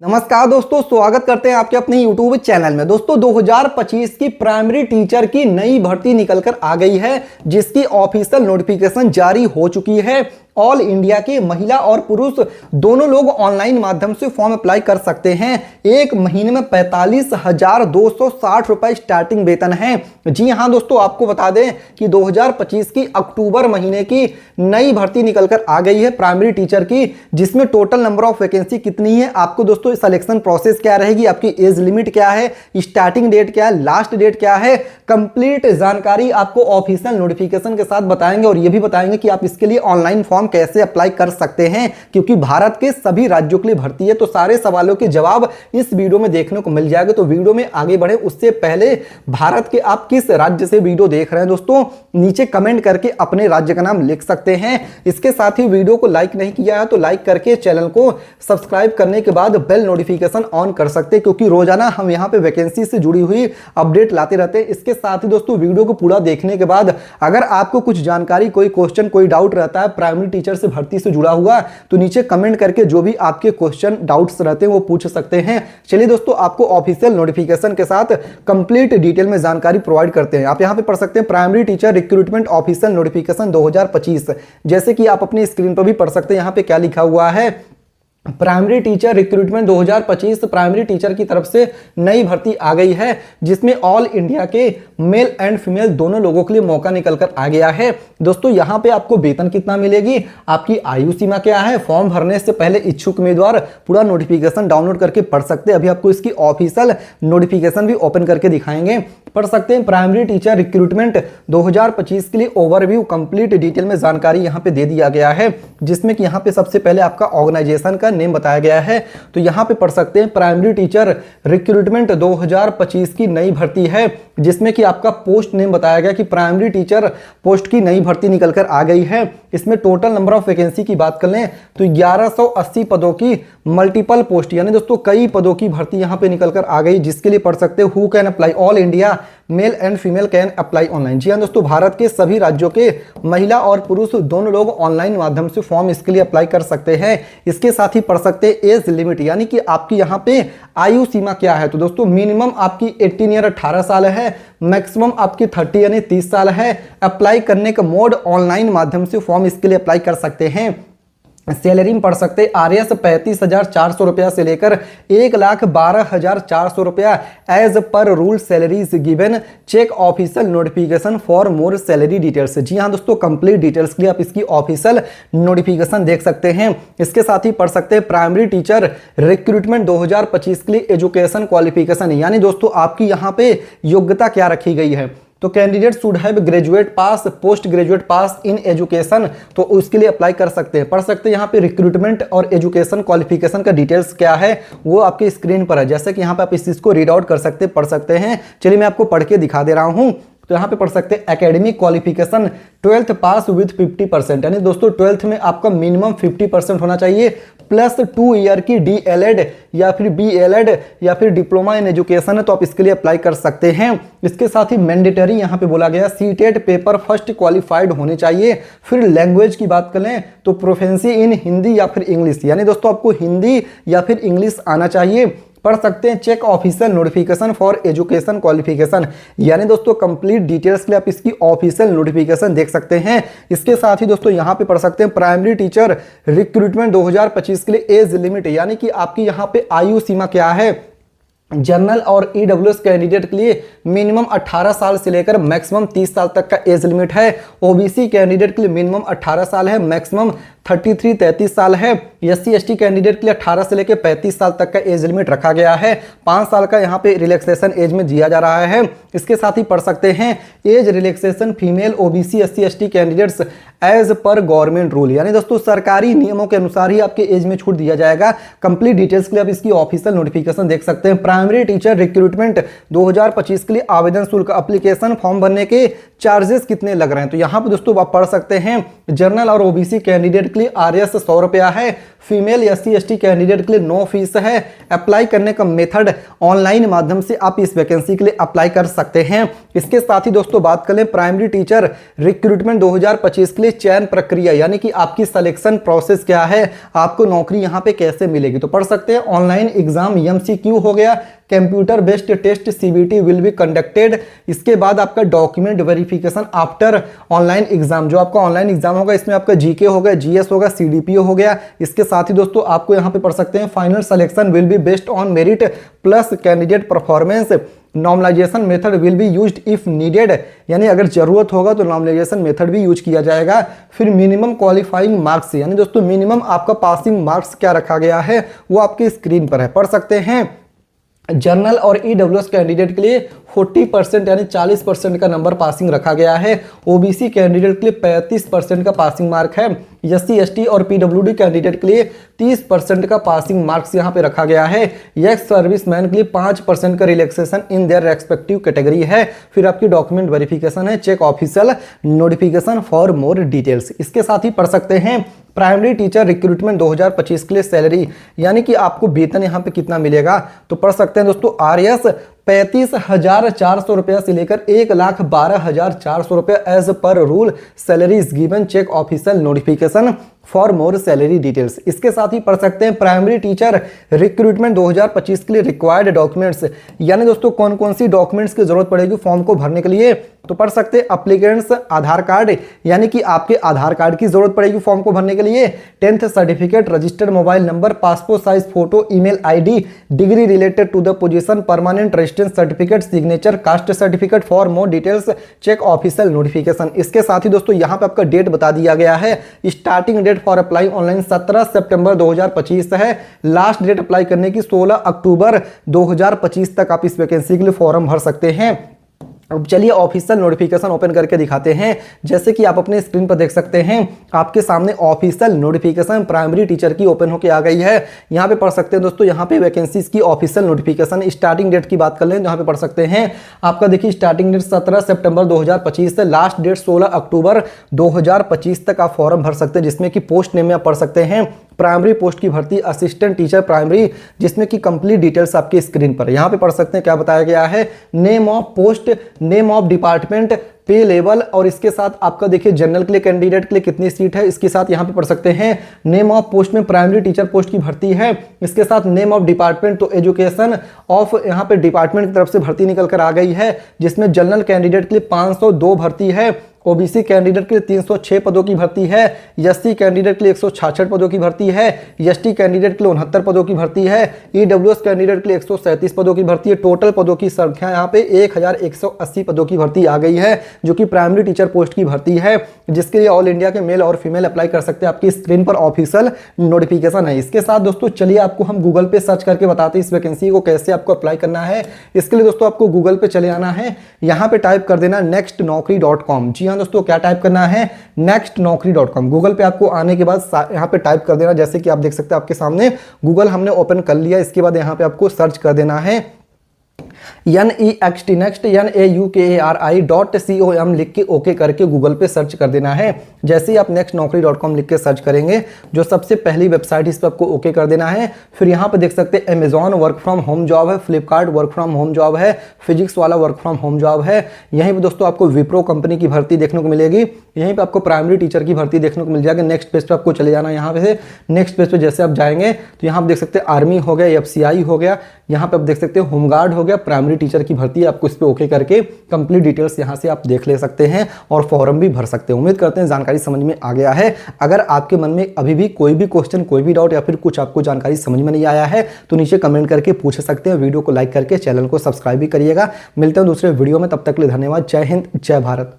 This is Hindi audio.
नमस्कार दोस्तों, स्वागत करते हैं आपके अपने YouTube चैनल में। दोस्तों 2025 की प्राइमरी टीचर की नई भर्ती निकलकर आ गई है, जिसकी ऑफिशियल नोटिफिकेशन जारी हो चुकी है। ऑल इंडिया के महिला और पुरुष दोनों लोग ऑनलाइन माध्यम से फॉर्म अप्लाई कर सकते हैं। एक महीने में 45,260 रुपए स्टार्टिंग वेतन है। जी हाँ दोस्तों, आपको बता दें कि 2025 की अक्टूबर महीने की नई भर्ती निकलकर आ गई है प्राइमरी टीचर की, जिसमें टोटल नंबर ऑफ वैकेंसी कितनी है, आपको दोस्तों सिलेक्शन प्रोसेस क्या रहेगी, आपकी एज लिमिट क्या है, स्टार्टिंग डेट क्या है, लास्ट डेट क्या है, कंप्लीट जानकारी आपको ऑफिशियल नोटिफिकेशन के साथ बताएंगे। और यह भी बताएंगे कि आप इसके लिए ऑनलाइन फॉर्म कैसे अप्लाई कर सकते हैं, क्योंकि भारत के सभी राज्यों के लिए भर्ती है। तो सारे सवालों के जवाब इस वीडियो में देखने को मिल जाएगा। तो वीडियो में आगे बढ़े उससे पहले भारत के आप किस राज्य से वीडियो देख रहे हैं दोस्तों, नीचे कमेंट करके अपने राज्य का नाम लिख सकते हैं। इसके साथ ही वीडियो को लाइक नहीं किया है तो लाइक करके चैनल को सब्सक्राइब करने के बाद बेल नोटिफिकेशन ऑन कर सकते हैं, क्योंकि रोजाना हम यहां पे वैकेंसी से जुड़ी हुई अपडेट लाते रहते हैं। इसके साथ ही दोस्तों वीडियो को पूरा देखने के बाद अगर आपको कुछ जानकारी, कोई क्वेश्चन, कोई डाउट रहता है प्राइमरी टीचर से भर्ती से जुड़ा हुआ, तो नीचे कमेंट करके जो भी आपके क्वेश्चन, डाउट्स रहते हैं वो पूछ सकते हैं। चलिए दोस्तों, आपको ऑफिशियल नोटिफिकेशन के साथ कंप्लीट डिटेल में जानकारी प्रोवाइड करते हैं। आप यहां पे पढ़ सकते हैं primary teacher recruitment official notification 2025। जैसे कि आप अपनी स्क्रीन पर भी पढ़ सकते हैं, यहां पे क्या लिखा हुआ है, primary teacher recruitment 2025 primary teacher की तरफ से नई भर्ती आ गई है, जिसमें ऑल इंडिया के मेल एंड फीमेल दोनों लोगों के लिए मौका निकलकर आ गया है। दोस्तों यहां पे आपको वेतन कितना मिलेगी, आपकी आयु सीमा क्या है, फॉर्म भरने से पहले इच्छुक उम्मीदवार पूरा नोटिफिकेशन डाउनलोड करके पढ़ सकते हैं। अभी आपको इसकी ऑफिशियल नोटिफिकेशन भी ओपन करके दिखाएंगे, पढ़ सकते हैं। प्राइमरी टीचर रिक्रूटमेंट 2025 के लिए ओवरव्यू कंप्लीट डिटेल में जानकारी यहां पे दे दिया गया है, जिसमें कि यहां पे सबसे पहले आपका ऑर्गेनाइजेशन का नेम बताया गया है। तो यहां पे पढ़ सकते हैं प्राइमरी टीचर रिक्रूटमेंट 2025 की नई भर्ती है, जिसमें कि आपका पोस्ट नेम बताया गया कि प्राइमरी टीचर पोस्ट की नई भर्ती निकलकर आ गई है। इसमें टोटल नंबर ऑफ वैकेंसी की बात कर लें तो 1180 पदों की मल्टीपल पोस्ट, यानी दोस्तों कई पदों की भर्ती यहां पे निकलकर आ गई, जिसके लिए पढ़ सकते हैं who can apply, all India male and female can apply online. जी हाँ दोस्तों, भारत के सभी राज्यों के महिला और पुरुष दोनों लोग ऑनलाइन माध्यम से फॉर्म इसके लिए अप्लाई कर सकते हैं। इसके साथ ही पढ़ सकते हैं एज लिमिट, यानी कि आपकी यहाँ पे आयु सीमा क्या है। तो दोस्तों मिनिमम आपकी 18 ईयर 18 साल है, मैक्सिमम आपकी 30 यानी 30 साल है। अप्लाई करने का मोड ऑनलाइन माध्यम से फॉर्म इसके लिए अप्लाई कर सकते हैं। सैलरी में पढ़ सकते हैं आरएस 35,400 रुपया से लेकर 1,12,400 रुपया एज पर rule salaries given, check official notification for more salary details. जी हाँ दोस्तों, कंप्लीट डिटेल्स के लिए आप इसकी ऑफिशियल नोटिफिकेशन देख सकते हैं। इसके साथ ही पढ़ सकते हैं प्राइमरी टीचर रिक्रूटमेंट 2025 के लिए एजुकेशन क्वालिफिकेशन, यानी दोस्तों आपकी यहाँ पे योग्यता क्या रखी गई है। तो candidate should have graduate pass, post graduate pass in education, तो उसके लिए अप्लाई कर सकते हैं। पढ़ सकते हैं यहाँ पे रिक्रूटमेंट और एजुकेशन क्वालिफिकेशन का डिटेल्स क्या है वो आपकी स्क्रीन पर है, जैसे कि यहाँ पे आप इस चीज को रीड आउट कर सकते हैं, पढ़ सकते हैं। चलिए मैं आपको पढ़ के दिखा दे रहा हूँ। तो यहाँ पे पढ़ सकते हैं academic qualification 12th pass with 50%, यानी दोस्तों 12th में आपका मिनिमम 50% होना चाहिए, प्लस 2 ईयर की DLED या फिर BLED या फिर डिप्लोमा इन एजुकेशन है, तो आप इसके लिए अप्लाई कर सकते हैं। इसके साथ ही मैंडेटरी यहाँ पे बोला गया सीटेट पेपर फर्स्ट क्वालिफाइड होने चाहिए। फिर लैंग्वेज की बात करें तो प्रोफेंसी इन हिंदी या फिर इंग्लिश, यानी दोस्तों आपको हिंदी या फिर इंग्लिश आना चाहिए। पढ़ सकते हैं check official notification for education qualification, यानी दोस्तों कंप्लीट डिटेल्स के लिए आप इसकी ऑफिशियल नोटिफिकेशन देख सकते हैं। इसके साथ ही दोस्तों यहां पे पढ़ सकते हैं प्राइमरी टीचर रिक्रूटमेंट 2025 के लिए एज लिमिट, यानी कि आपकी यहां पे आयु सीमा क्या है। जनरल और EWS कैंडिडेट के लिए मिनिमम 18 साल से लेकर मैक्सिमम 30 साल तक का एज लिमिट है। OBC कैंडिडेट के लिए मिनिमम 18 साल है, मैक्सिमम 33 साल है। SC ST कैंडिडेट के लिए 18 से लेकर 35 साल तक का एज लिमिट रखा गया है। 5 साल का यहाँ पे रिलैक्सेशन एज में दिया जा रहा है। इसके साथ ही पढ़ सकते हैं age relaxation female OBC SC ST candidates age पर गवर्नमेंट रूल, यानी दोस्तों सरकारी नियमों के अनुसार ही आपके एज में छूट दिया जाएगा। कंप्लीट डिटेल्स के लिए आप इसकी ऑफिशियल नोटिफिकेशन देख सकते हैं। प्राइमरी टीचर रिक्रूटमेंट 2025 के लिए आवेदन शुल्क, एप्लीकेशन फॉर्म भरने के चार्जेस कितने लग रहे हैं। तो यहाँ पे दोस्तों आप पढ़ सकते हैं जनरल और ओबीसी कैंडिडेट के लिए RS 100 रुपया है, फीमेल SC ST कैंडिडेट के लिए नो फीस है। अप्लाई करने का मेथड ऑनलाइन माध्यम से आप इस वैकेंसी के लिए अप्लाई कर सकते हैं। इसके साथ ही दोस्तों बात करें प्राइमरी टीचर रिक्रूटमेंट 2025 के लिए चयन प्रक्रिया यानी कि आपकी सिलेक्शन प्रोसेस क्या है, आपको नौकरी यहाँ पे कैसे मिलेगी। तो पढ़ सकते हैं ऑनलाइन एग्जाम MCQ हो गया, computer based test CBT will be conducted. इसके बाद आपका document verification after online exam, जो आपका ऑनलाइन एग्जाम होगा इसमें आपका GK होगा, GS होगा, CDPO हो गया। इसके साथ ही दोस्तों आपको यहाँ पे पढ़ सकते हैं final selection will be based on merit plus candidate performance, normalisation method will be used if needed, यानी अगर जरूरत होगा तो नॉर्मलाइजेशन मेथड भी यूज किया जाएगा। फिर मिनिमम क्वालिफाइंग मार्क्स, यानी दोस्तों मिनिमम आपका पासिंग मार्क्स क्या रखा गया है वो आपकी स्क्रीन पर है, पढ़ सकते हैं। जनरल और EWS कैंडिडेट के लिए 40% यानी 40% का नंबर पासिंग रखा गया है। OBC कैंडिडेट के लिए 35% का पासिंग मार्क है। SC ST और PWD कैंडिडेट के लिए 30% का पासिंग मार्क्स यहाँ पे रखा गया है। एक्स सर्विसमैन के लिए 5% का relaxation in their respective category है। फिर आपकी डॉक्यूमेंट वेरिफिकेशन है, check official notification for more details. इसके साथ ही पढ़ सकते हैं प्राइमरी टीचर रिक्रूटमेंट 2025 के लिए सैलरी, यानी कि आपको वेतन यहाँ पे कितना मिलेगा। तो पढ़ सकते हैं दोस्तों RS 35,400 रुपया से लेकर 1,12,400 रुपया एज पर rule salary is given, check official notification for more salary details. इसके साथ ही पढ़ सकते हैं प्राइमरी टीचर रिक्रूटमेंट 2025 के लिए रिक्वायर्ड डॉक्यूमेंट्स, यानी दोस्तों कौन कौन सी डॉक्यूमेंट्स की जरूरत पड़ेगी फॉर्म को भरने के लिए। तो पढ़ सकते हैं अप्लीकेंट्स आधार कार्ड, यानी कि आपके आधार कार्ड की जरूरत पड़ेगी फॉर्म को भरने के लिए। 10th certificate, registered mobile number, passport size photo, email ID, degree related to the position, permanent residence certificate, signature, caste certificate for more details, check official notification. इसके साथ ही दोस्तों यहाँ पे आपका डेट बता दिया गया है। Starting date for apply online 17 सितंबर 2025 है। लास्ट डेट अप्लाई करने की 16 अक्टूबर 2025 तक आप इस वैकेंसी के लिए फॉर्म भर सकते हैं। अब चलिए ऑफिशियल नोटिफिकेशन ओपन करके दिखाते हैं। जैसे कि आप अपने स्क्रीन पर देख सकते हैं आपके सामने ऑफिशियल नोटिफिकेशन प्राइमरी टीचर की ओपन होकर आ गई है। यहाँ पे पढ़ सकते हैं दोस्तों, यहाँ पे वैकेंसीज की ऑफिशियल नोटिफिकेशन। स्टार्टिंग डेट की बात कर लें, यहाँ पे पढ़ सकते हैं आपका देखिए स्टार्टिंग डेट 17 सितंबर 2025 से लास्ट डेट 16 अक्टूबर 2025 तक आप फॉर्म भर सकते हैं, जिसमें कि पोस्ट नेम में आप पढ़ सकते हैं प्राइमरी पोस्ट की भर्ती असिस्टेंट टीचर प्राइमरी, जिसमें कि कंप्लीट डिटेल्स आपकी स्क्रीन पर यहाँ पे पढ़ सकते हैं क्या बताया गया है। Name of post, name of department, पे लेवल, और इसके साथ आपका देखिए जनरल के लिए कैंडिडेट के लिए कितनी सीट है इसके साथ यहाँ पे पढ़ सकते हैं। नेम ऑफ पोस्ट में प्राइमरी टीचर पोस्ट की भर्ती है, इसके साथ नेम ऑफ डिपार्टमेंट तो एजुकेशन ऑफ यहाँ पे डिपार्टमेंट की तरफ से भर्ती निकल कर आ गई है, जिसमें जनरल कैंडिडेट के लिए 502 भर्ती है, ओबीसी कैंडिडेट के लिए 306 पदों की भर्ती है, एससी कैंडिडेट के लिए 166 पदों की भर्ती है, एसटी कैंडिडेट के लिए 69 पदों की भर्ती है, ईडब्ल्यूएस कैंडिडेट के लिए 137 पदों की भर्ती है। टोटल पदों की संख्या यहाँ पे 1180 पदों की भर्ती आ गई है, जो कि प्राइमरी टीचर पोस्ट की भर्ती है, जिसके लिए ऑल इंडिया के मेल और फीमेल अप्लाई कर सकते हैं। आपकी स्क्रीन पर ऑफिशियल नोटिफिकेशन है। इसके साथ दोस्तों चलिए आपको हम गूगल पे सर्च करके बताते हैं इस वैकेंसी को कैसे आपको अप्लाई करना है। इसके लिए दोस्तों आपको गूगल पे चले आना है, यहाँ पे टाइप कर देना nextnaukri.com। जी हाँ दोस्तों, क्या टाइप करना है nextnaukri.com। गूगल पे आपको आने के बाद यहाँ पे टाइप कर देना, जैसे कि आप देख सकते हैं आपके सामने गूगल हमने ओपन कर लिया। इसके बाद यहाँ पे आपको सर्च कर देना है next.naukari.com लिख के ओके करके गूगल पे सर्च कर देना है। जैसे ही आप nextnaukri.com लिख के सर्च करेंगे, जो सबसे पहली वेबसाइट इस पर आपको ओके कर देना है। फिर यहाँ पे देख सकते हैं Amazon work from home job है, Flipkart work from home job है, फिजिक्स वाला वर्क फ्रॉम होम जॉब है। यहीं पे दोस्तों आपको विप्रो कंपनी की भर्ती देखने को मिलेगी, यहीं पे आपको प्राइमरी टीचर की भर्ती देखने को मिल जाएगी। नेक्स्ट पेज पे आपको चले जाना। यहाँ पे नेक्स्ट पेज पे जैसे आप जाएंगे तो यहाँ पे देख सकते हैं आर्मी हो गया, FCI हो गया, यहाँ पे आप देख सकते हैं होमगार्ड हो गया, प्राइमरी टीचर की भर्ती है। आपको इस पे ओके करके कंप्लीट डिटेल्स यहाँ से आप देख ले सकते हैं और फॉर्म भी भर सकते हैं। उम्मीद करते हैं जानकारी समझ में आ गया है। अगर आपके मन में अभी भी कोई भी क्वेश्चन, कोई भी डाउट या फिर कुछ आपको जानकारी समझ में नहीं आया है तो नीचे कमेंट करके पूछ सकते हैं। वीडियो को लाइक करके चैनल को सब्सक्राइब भी करिएगा। मिलते हैं दूसरे वीडियो में, तब तक के लिए धन्यवाद। जय हिंद, जय भारत।